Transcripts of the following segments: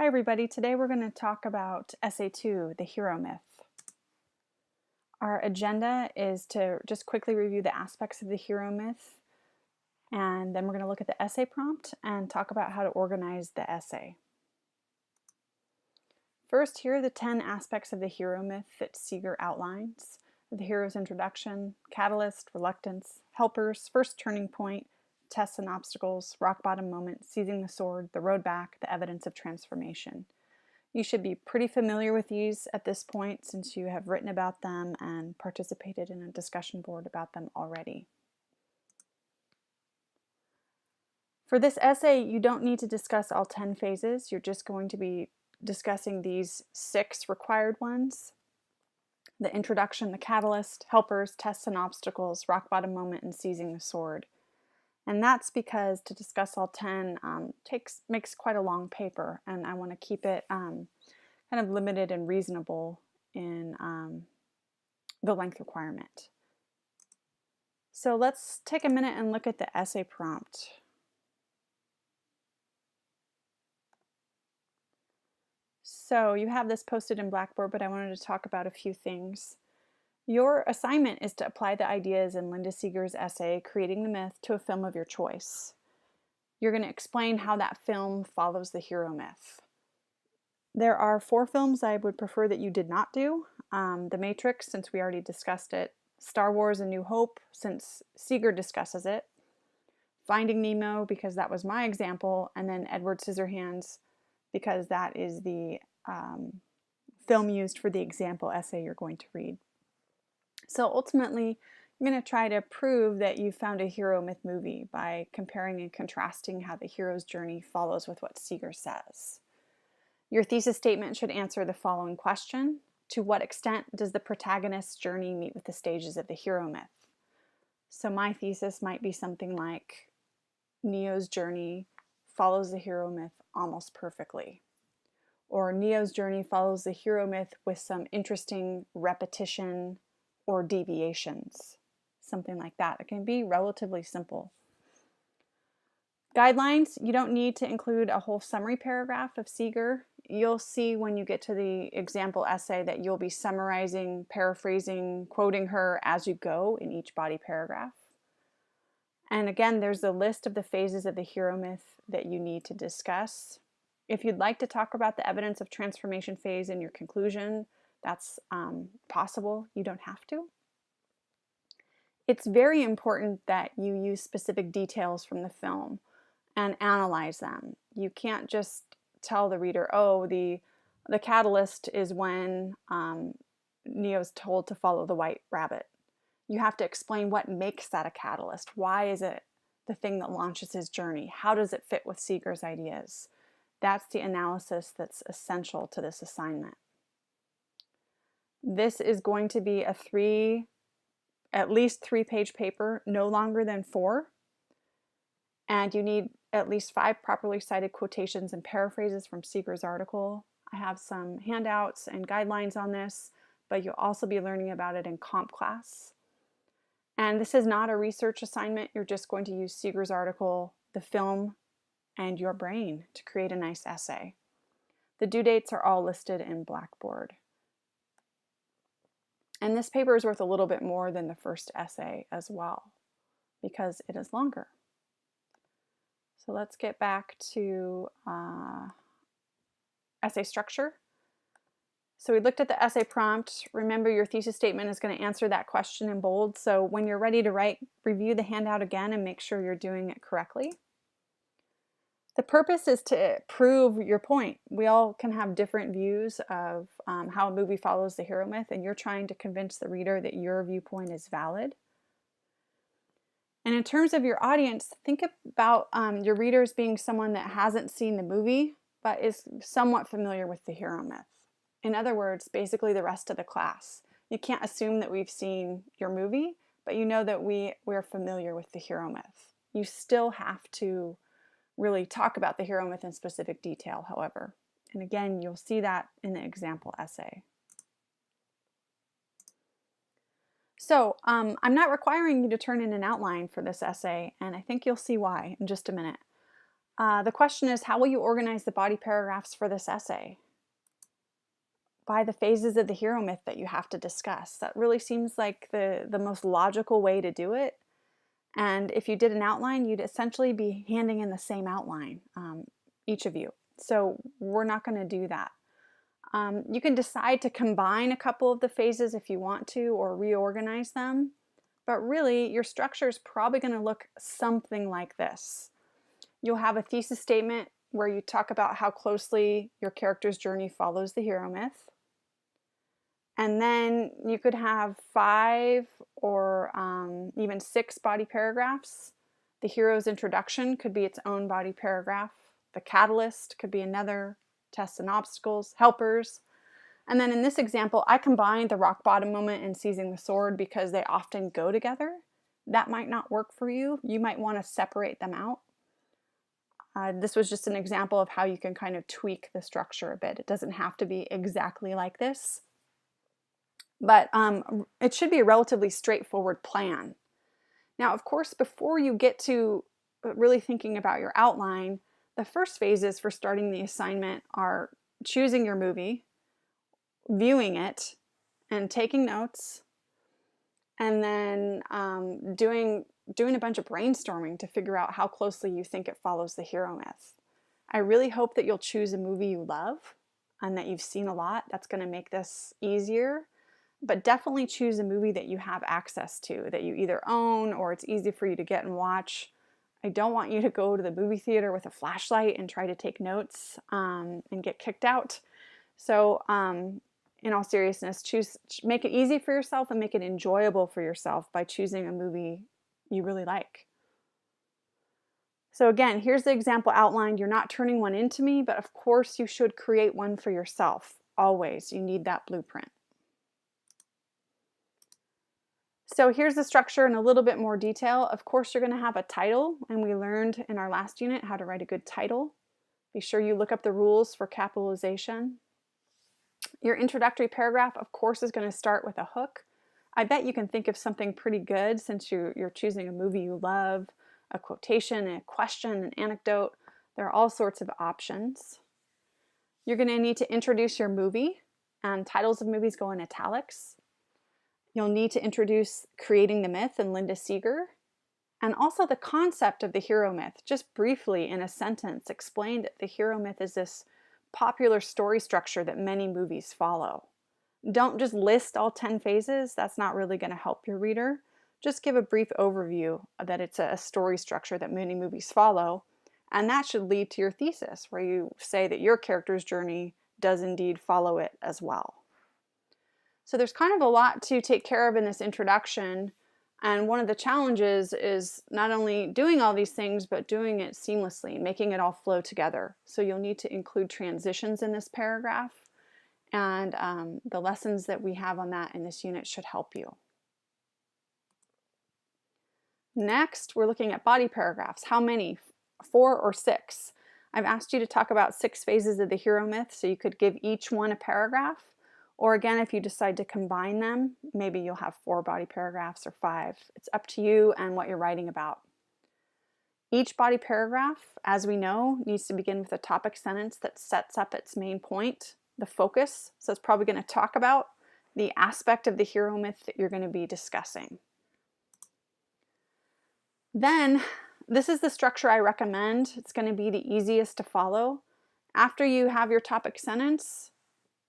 Hi everybody, today we're going to talk about Essay 2, the hero myth. Our agenda is to just quickly review the aspects of the hero myth, and then we're going to look at the essay prompt and talk about how to organize the essay. First, here are the 10 aspects of the hero myth that Seeger outlines: the hero's introduction, catalyst, reluctance, helpers, first turning point, tests and obstacles, rock bottom moment, seizing the sword, the road back, the evidence of transformation. You should be pretty familiar with these at this point since you have written about them and participated in a discussion board about them already. For this essay, you don't need to discuss all 10 phases. You're just going to be discussing these 6 required ones: the introduction, the catalyst, helpers, tests and obstacles, rock bottom moment, and seizing the sword. And that's because to discuss all 10 makes quite a long paper, and I want to keep it kind of limited and reasonable in the length requirement. So let's take a minute and look at the essay prompt. So you have this posted in Blackboard, but I wanted to talk about a few things. Your assignment is to apply the ideas in Linda Seeger's essay, Creating the Myth, to a film of your choice. You're going to explain how that film follows the hero myth. There are 4 films I would prefer that you did not do. The Matrix, since we already discussed it. Star Wars: A New Hope, since Seeger discusses it. Finding Nemo, because that was my example. And then Edward Scissorhands, because that is the film used for the example essay you're going to read. So ultimately, I'm going to try to prove that you found a hero myth movie by comparing and contrasting how the hero's journey follows with what Seeger says. Your thesis statement should answer the following question: to what extent does the protagonist's journey meet with the stages of the hero myth? So my thesis might be something like, Neo's journey follows the hero myth almost perfectly. Or Neo's journey follows the hero myth with some interesting repetition or deviations. Something like that. It can be relatively simple. Guidelines: you don't need to include a whole summary paragraph of Seeger. You'll see when you get to the example essay that you'll be summarizing, paraphrasing, quoting her as you go in each body paragraph. And again, there's a list of the phases of the hero myth that you need to discuss. If you'd like to talk about the evidence of transformation phase in your conclusion, that's possible. You don't have to. It's very important that you use specific details from the film and analyze them. You can't just tell the reader, oh, the catalyst is when Neo's told to follow the white rabbit. You have to explain what makes that a catalyst. Why is it the thing that launches his journey? How does it fit with Seeger's ideas? That's the analysis that's essential to this assignment. This is going to be at least 3-page paper, no longer than 4. And you need at least 5 properly cited quotations and paraphrases from Seeger's article. I have some handouts and guidelines on this, but you'll also be learning about it in comp class. And this is not a research assignment. You're just going to use Seeger's article, the film, and your brain to create a nice essay. The due dates are all listed in Blackboard. And this paper is worth a little bit more than the first essay as well, because it is longer. So let's get back to essay structure. So we looked at the essay prompt. Remember, your thesis statement is going to answer that question in bold. So when you're ready to write, review the handout again and make sure you're doing it correctly. The purpose is to prove your point. We all can have different views of how a movie follows the hero myth, and you're trying to convince the reader that your viewpoint is valid. And in terms of your audience, think about your readers being someone that hasn't seen the movie, but is somewhat familiar with the hero myth. In other words, basically the rest of the class. You can't assume that we've seen your movie, but you know that we're familiar with the hero myth. You still have to really talk about the hero myth in specific detail, however. And again, you'll see that in the example essay. So I'm not requiring you to turn in an outline for this essay, and I think you'll see why in just a minute. The question is, how will you organize the body paragraphs for this essay? By the phases of the hero myth that you have to discuss. That really seems like the most logical way to do it. And if you did an outline, you'd essentially be handing in the same outline, each of you. So we're not going to do that. You can decide to combine a couple of the phases if you want to, or reorganize them. But really, your structure is probably going to look something like this. You'll have a thesis statement where you talk about how closely your character's journey follows the hero myth. And then you could have 5 or even 6 body paragraphs. The hero's introduction could be its own body paragraph. The catalyst could be another. Tests and obstacles, helpers. And then in this example, I combined the rock bottom moment and seizing the sword because they often go together. That might not work for you. You might want to separate them out. This was just an example of how you can kind of tweak the structure a bit. It doesn't have to be exactly like this. But it should be a relatively straightforward plan. Now, of course, before you get to really thinking about your outline, the first phases for starting the assignment are choosing your movie, viewing it, and taking notes, and then doing a bunch of brainstorming to figure out how closely you think it follows the hero myth. I really hope that you'll choose a movie you love and that you've seen a lot. That's going to make this easier. But definitely choose a movie that you have access to, that you either own or it's easy for you to get and watch. I don't want you to go to the movie theater with a flashlight and try to take notes and get kicked out. So in all seriousness, make it easy for yourself and make it enjoyable for yourself by choosing a movie you really like. So again, here's the example outlined. You're not turning one into me, but of course you should create one for yourself. Always, you need that blueprint. So here's the structure in a little bit more detail. Of course, you're going to have a title, and we learned in our last unit how to write a good title. Be sure you look up the rules for capitalization. Your introductory paragraph, of course, is going to start with a hook. I bet you can think of something pretty good since you're choosing a movie you love, a quotation, a question, an anecdote. There are all sorts of options. You're going to need to introduce your movie, and titles of movies go in italics. You'll need to introduce Creating the Myth and Linda Seeger, and also the concept of the hero myth. Just briefly in a sentence, explain that the hero myth is this popular story structure that many movies follow. Don't just list all 10 phases. That's not really going to help your reader. Just give a brief overview that it's a story structure that many movies follow, and that should lead to your thesis, where you say that your character's journey does indeed follow it as well. So there's kind of a lot to take care of in this introduction, and one of the challenges is not only doing all these things, but doing it seamlessly, making it all flow together. So you'll need to include transitions in this paragraph, and the lessons that we have on that in this unit should help you. Next, we're looking at body paragraphs. How many? 4 or 6? I've asked you to talk about 6 phases of the hero myth, so you could give each one a paragraph. Or again, if you decide to combine them, maybe you'll have 4 body paragraphs or 5. It's up to you and what you're writing about. Each body paragraph, as we know, needs to begin with a topic sentence that sets up its main point, the focus. So it's probably going to talk about the aspect of the hero myth that you're going to be discussing. Then, this is the structure I recommend. It's going to be the easiest to follow. After you have your topic sentence,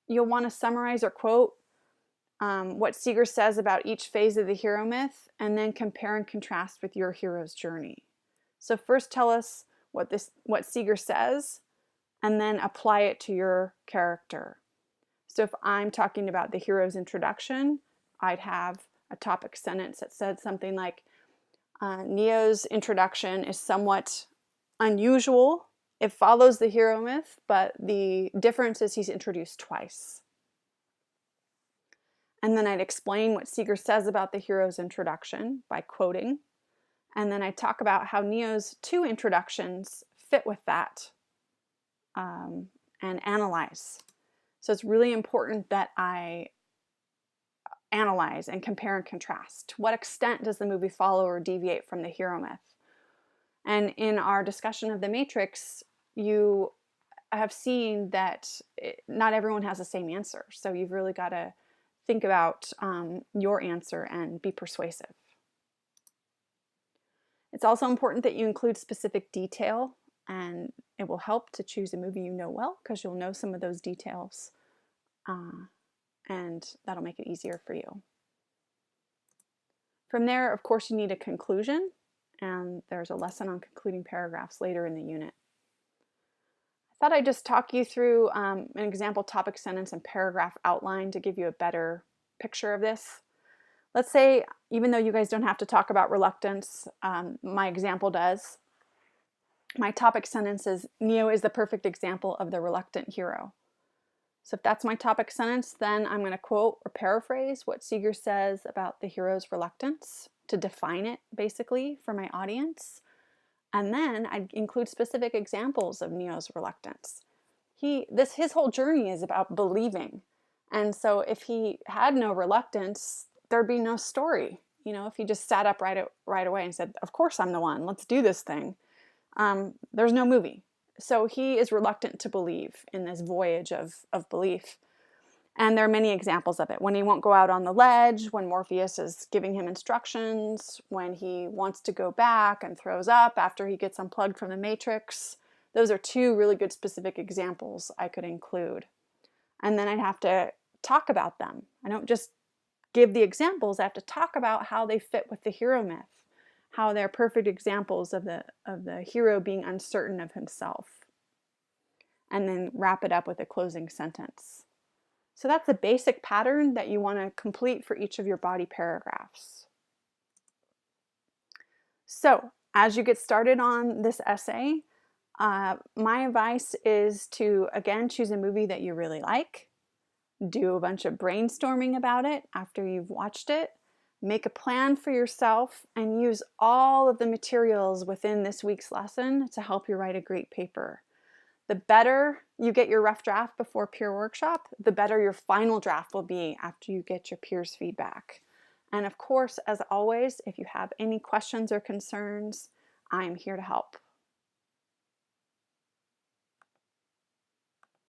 you'll want to summarize or quote what Seeger says about each phase of the hero myth, and then compare and contrast with your hero's journey. So first tell us what Seeger says, and then apply it to your character. So if I'm talking about the hero's introduction, I'd have a topic sentence that said something like, Neo's introduction is somewhat unusual. It follows the hero myth, but the difference is he's introduced twice. And then I'd explain what Seeger says about the hero's introduction by quoting. And then I talk about how Neo's 2 introductions fit with that and analyze. So it's really important that I analyze and compare and contrast. To what extent does the movie follow or deviate from the hero myth? And in our discussion of the matrix, you have seen that not everyone has the same answer. So you've really got to think about your answer and be persuasive. It's also important that you include specific detail, and it will help to choose a movie you know well because you'll know some of those details, and that'll make it easier for you. From there, of course, you need a conclusion, and there's a lesson on concluding paragraphs later in the unit. I thought I'd just talk you through an example topic sentence and paragraph outline to give you a better picture of this. Let's say, even though you guys don't have to talk about reluctance, my example does. My topic sentence is, Neo is the perfect example of the reluctant hero. So if that's my topic sentence, then I'm going to quote or paraphrase what Seeger says about the hero's reluctance to define it, basically, for my audience. And then I'd include specific examples of Neo's reluctance. His whole journey is about believing. And so if he had no reluctance, there'd be no story. If he just sat up right away and said, of course I'm the one, let's do this thing, there's no movie. So he is reluctant to believe in this voyage of belief. And there are many examples of it. When he won't go out on the ledge, when Morpheus is giving him instructions, when he wants to go back and throws up after he gets unplugged from the Matrix. Those are two really good specific examples I could include. And then I'd have to talk about them. I don't just give the examples, I have to talk about how they fit with the hero myth, how they're perfect examples of the hero being uncertain of himself. And then wrap it up with a closing sentence. So that's the basic pattern that you want to complete for each of your body paragraphs. So as you get started on this essay, my advice is to, again, choose a movie that you really like. Do a bunch of brainstorming about it after you've watched it. Make a plan for yourself and use all of the materials within this week's lesson to help you write a great paper. The better you get your rough draft before peer workshop, the better your final draft will be after you get your peers' feedback. And of course, as always, if you have any questions or concerns, I'm here to help.